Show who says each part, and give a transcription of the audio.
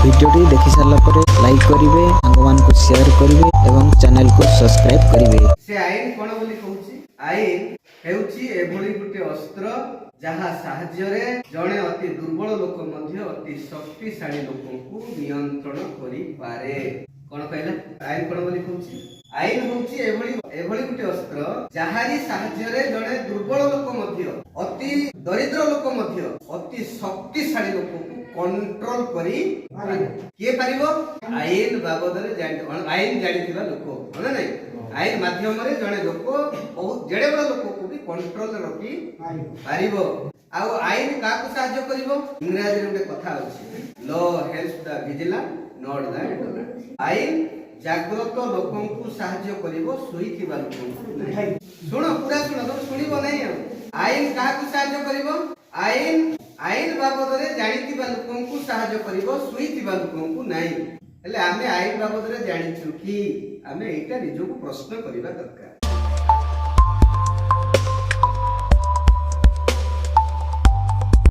Speaker 1: भिडियोटी देखि सारा पर लाइक करेंगे, सांग को शेयर करेंगे और चैनल को सब्सक्राइब करेंगे।
Speaker 2: से आईन कौन बोली कहूची आईन हेउची एभली गुटे अस्त्र जहा साहाय्य जड़े अति दुर्बल लोक मध्य अति शक्तिशाली लोक नियंत्रण करि पारे। कौन कहला आईन कौन बोली कहूची आईन होची एभली गुटे अस्त्र जहारी साहाय्य जड़े दुर्बल लोक मध्य अति दरिद्र लोक मध्य अति शक्तिशाली लोक को कंट्रोल करि पारे। किए पारिबो आईन बाबदरे जानि आईन जानिथिबा लोक माने नै आईन माध्यम रे जड़े लोक बहुत जेडे बड़ लोक को भी कंट्रोल रखी पारिबो। आउ आईन काकु सहाय्य करिवो इंग्रजी रे कथा अछि law helps the vigilant not the intolerant. आईन जागृत लोकों को सहाय्य करिवो सोईथिबा लोक सुनो पूरा सुनो तो सुनिबो नै। आईन काकु सहाय्य करिवो आईन आईन बाबद रे जानिथिबा लोकों को सहाय्य करिवो सोईथिबा लोकों को नै। हेले आमे आईन बाबद रे जानिछु कि आमे एटा निजो को प्रश्न करिबा दरकार।